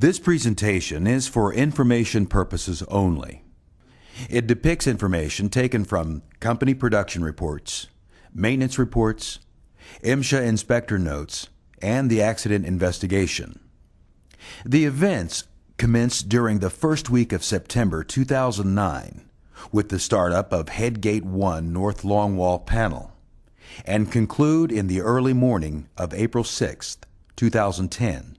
This presentation is for information purposes only. It depicts information taken from company production reports, maintenance reports, MSHA inspector notes, and the accident investigation. The events commenced during the first week of September 2009 with the startup of Headgate 1 North Longwall Panel and conclude in the early morning of April 6, 2010,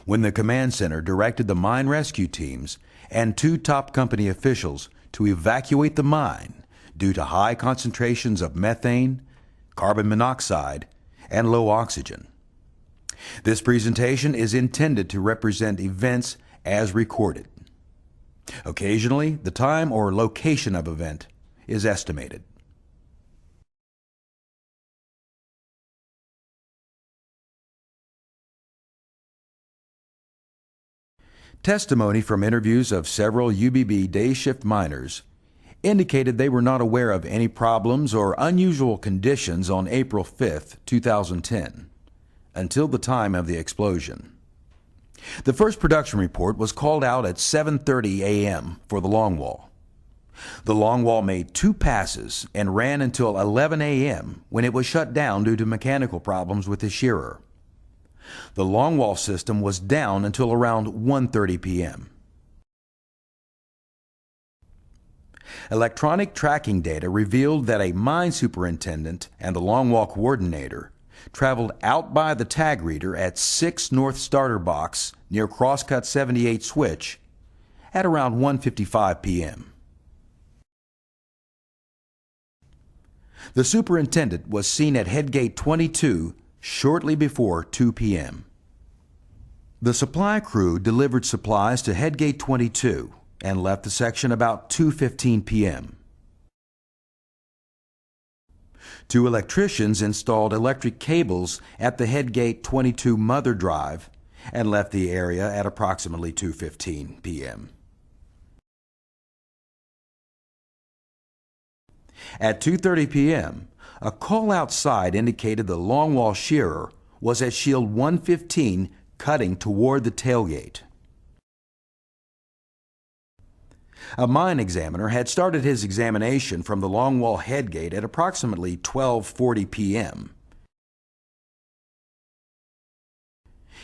when the command center directed the mine rescue teams and two top company officials to evacuate the mine due to high concentrations of methane, carbon monoxide, and low oxygen. This presentation is intended to represent events as recorded. Occasionally, the time or location of event is estimated. Testimony from interviews of several UBB day shift miners indicated they were not aware of any problems or unusual conditions on April 5, 2010, until the time of the explosion. The first production report was called out at 7:30 a.m. for the longwall. The longwall made 2 passes and ran until 11 a.m. when it was shut down due to mechanical problems with the shearer. The longwall system was down until around 1:30 p.m. Electronic tracking data revealed that a mine superintendent and the longwall coordinator traveled out by the tag reader at 6 North Starter Box near Crosscut 78 Switch at around 1:55 p.m. The superintendent was seen at Headgate 22 shortly before 2 p.m. The supply crew delivered supplies to Headgate 22 and left the section about 2:15 p.m. 2 electricians installed electric cables at the Headgate 22 mother drive and left the area at approximately 2:15 p.m. At 2:30 p.m., a call outside indicated the longwall shearer was at shield 115 cutting toward the tailgate. A mine examiner had started his examination from the longwall headgate at approximately 12:40 p.m.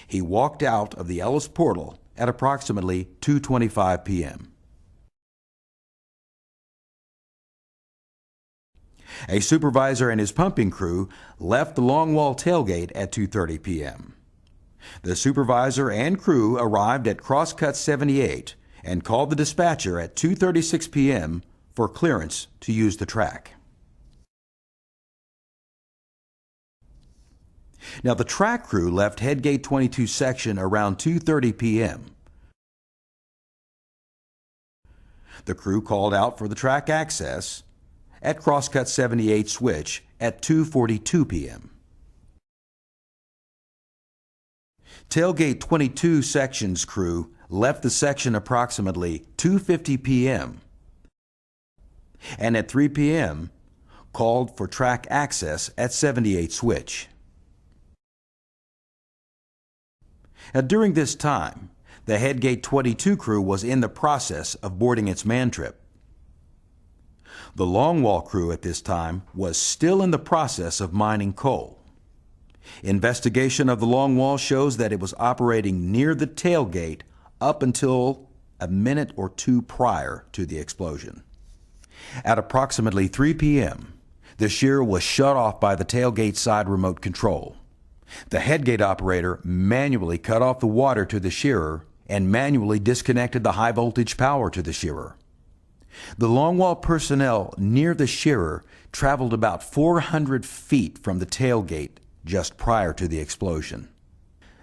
He walked out of the Ellis portal at approximately 2:25 p.m. A supervisor and his pumping crew left the longwall tailgate at 2:30 p.m. The supervisor and crew arrived at Crosscut 78 and called the dispatcher at 2:36 p.m. for clearance to use the track. Now, the track crew left Headgate 22 section around 2:30 p.m. The crew called out for the track access at Crosscut 78 Switch at 2:42 p.m. Tailgate 22 section's crew left the section approximately 2:50 p.m. and at 3 p.m. called for track access at 78 Switch. Now, during this time, the Headgate 22 crew was in the process of boarding its man trip. The longwall crew at this time was still in the process of mining coal. Investigation of the longwall shows that it was operating near the tailgate up until a minute or 2 prior to the explosion. At approximately 3 p.m., the shearer was shut off by the tailgate side remote control. The headgate operator manually cut off the water to the shearer and manually disconnected the high voltage power to the shearer. The longwall personnel near the shearer traveled about 400 feet from the tailgate just prior to the explosion.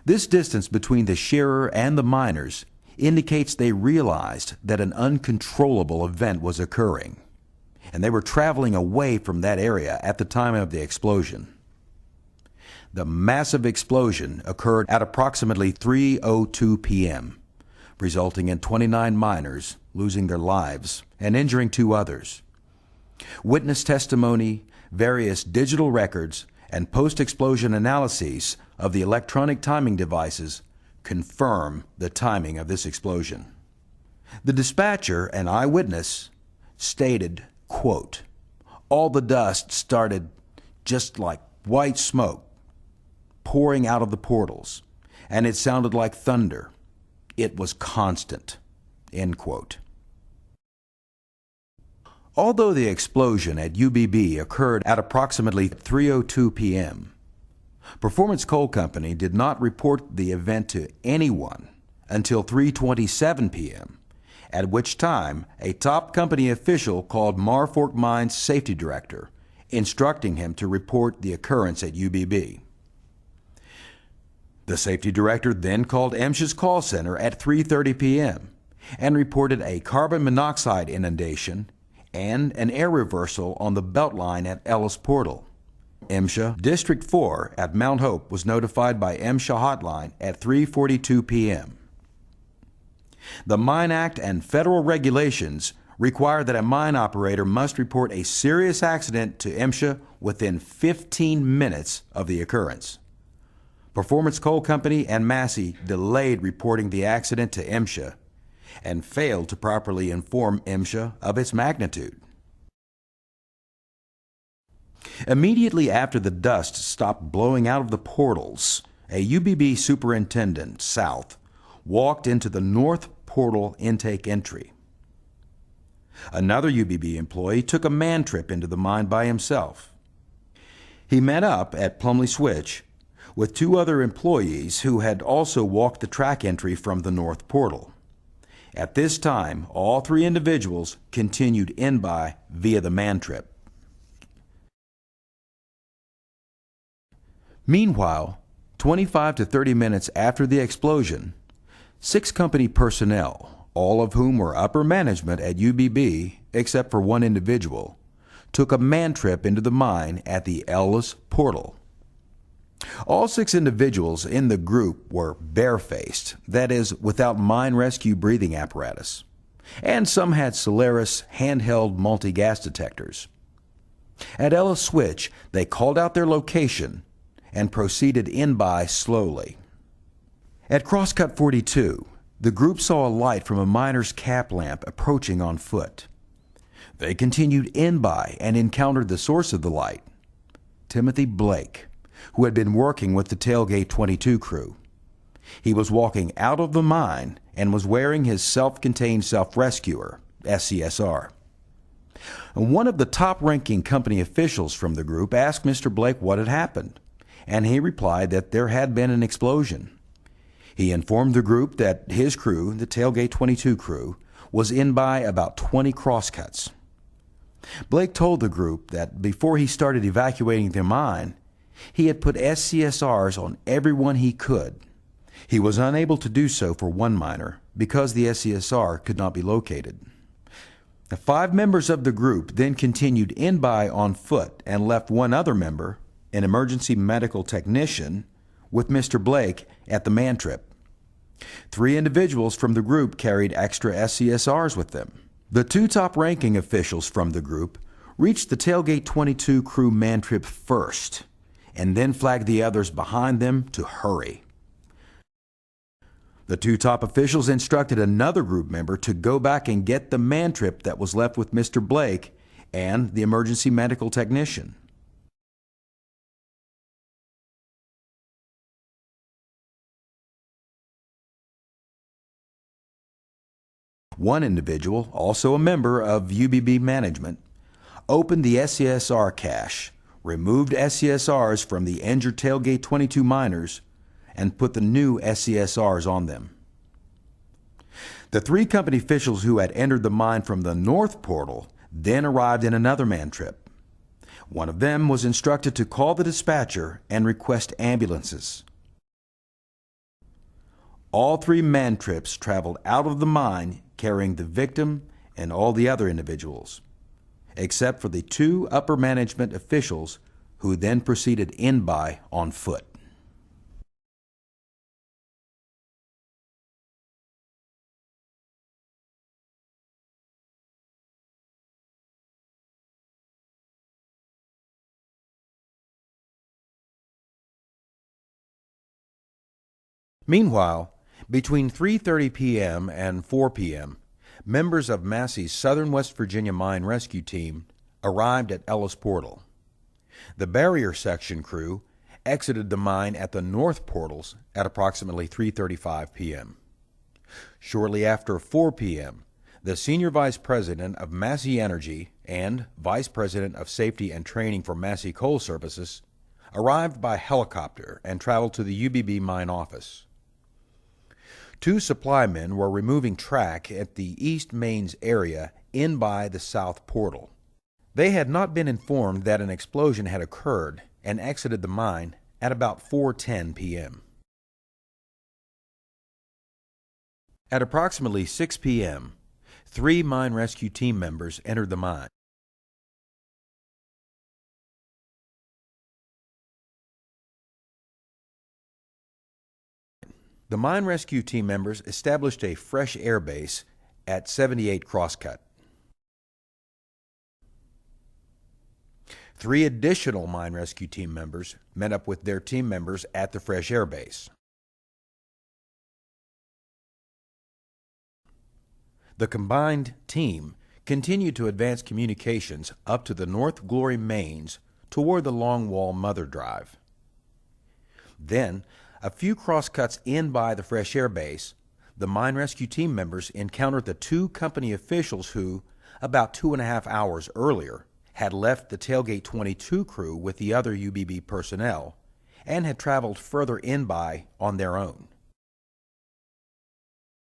This distance between the shearer and the miners indicates they realized that an uncontrollable event was occurring, and they were traveling away from that area at the time of the explosion. The massive explosion occurred at approximately 3:02 p.m., resulting in 29 miners losing their lives and injuring 2 others. Witness testimony, various digital records, and post-explosion analyses of the electronic timing devices confirm the timing of this explosion. The dispatcher, an eyewitness, stated, quote, "All the dust started just like white smoke pouring out of the portals, and it sounded like thunder. It was constant," end quote. Although the explosion at UBB occurred at approximately 3:02 p.m., Performance Coal Company did not report the event to anyone until 3:27 p.m., at which time a top company official called Marfork Mines' safety director, instructing him to report the occurrence at UBB. The safety director then called MSHA's call center at 3:30 p.m. and reported a carbon monoxide inundation and an air reversal on the belt line at Ellis Portal. MSHA District 4 at Mount Hope was notified by MSHA hotline at 3:42 p.m. The Mine Act and federal regulations require that a mine operator must report a serious accident to MSHA within 15 minutes of the occurrence. Performance Coal Company and Massey delayed reporting the accident to MSHA and failed to properly inform MSHA of its magnitude. Immediately after the dust stopped blowing out of the portals, a UBB superintendent, South, walked into the north portal intake entry. Another UBB employee took a man trip into the mine by himself. He met up at Plumley Switch with two other employees who had also walked the track entry from the north portal. At this time, all three individuals continued in by via the man trip. Meanwhile, 25 to 30 minutes after the explosion, 6 company personnel, all of whom were upper management at UBB except for one individual, took a man trip into the mine at the Ellis Portal. All 6 individuals in the group were barefaced, that is, without mine rescue breathing apparatus, and some had Solaris handheld multi-gas detectors. At Ellis Switch, they called out their location and proceeded in by slowly. At Crosscut 42, the group saw a light from a miner's cap lamp approaching on foot. They continued in by and encountered the source of the light, Timothy Blake, who had been working with the Tailgate 22 crew. He was walking out of the mine and was wearing his self-contained self-rescuer, SCSR. One of the top-ranking company officials from the group asked Mr. Blake what had happened, and he replied that there had been an explosion. He informed the group that his crew, the Tailgate 22 crew, was in by about 20 crosscuts. Blake told the group that before he started evacuating the mine, he had put SCSRs on everyone he could. He was unable to do so for one miner because the SCSR could not be located. The 5 members of the group then continued in by on foot and left one other member, an emergency medical technician, with Mr. Blake at the man trip. 3 individuals from the group carried extra SCSRs with them. The 2 top-ranking officials from the group reached the Tailgate 22 crew man trip first, and then flagged the others behind them to hurry. The 2 top officials instructed another group member to go back and get the man trip that was left with Mr. Blake and the emergency medical technician. One individual, also a member of UBB management, opened the SCSR cache, removed SCSRs from the injured Tailgate 22 miners, and put the new SCSRs on them. The 3 company officials who had entered the mine from the north portal then arrived in another man trip. One of them was instructed to call the dispatcher and request ambulances. All 3 man trips traveled out of the mine carrying the victim and all the other individuals, except for the 2 upper management officials who then proceeded in by on foot. Meanwhile, Between 3:30 p.m. and 4 p.m., members of Massey's Southern West Virginia Mine Rescue Team arrived at Ellis Portal. The barrier section crew exited the mine at the north portals at approximately 3:35 p.m. Shortly after 4 p.m., the Senior Vice President of Massey Energy and Vice President of Safety and Training for Massey Coal Services arrived by helicopter and traveled to the UBB mine office. Two supply men were removing track at the East Mains area in by the south portal. They had not been informed that an explosion had occurred and exited the mine at about 4:10 p.m. At approximately 6 p.m., 3 mine rescue team members entered the mine. The mine rescue team members established a fresh air base at 78 Crosscut. 3 additional mine rescue team members met up with their team members at the fresh air base. The combined team continued to advance communications up to the North Glory mains toward the Longwall Mother Drive. Then, a few crosscuts in by the fresh air base, the mine rescue team members encountered the 2 company officials who, about 2.5 hours earlier, had left the Tailgate 22 crew with the other UBB personnel and had traveled further in by on their own.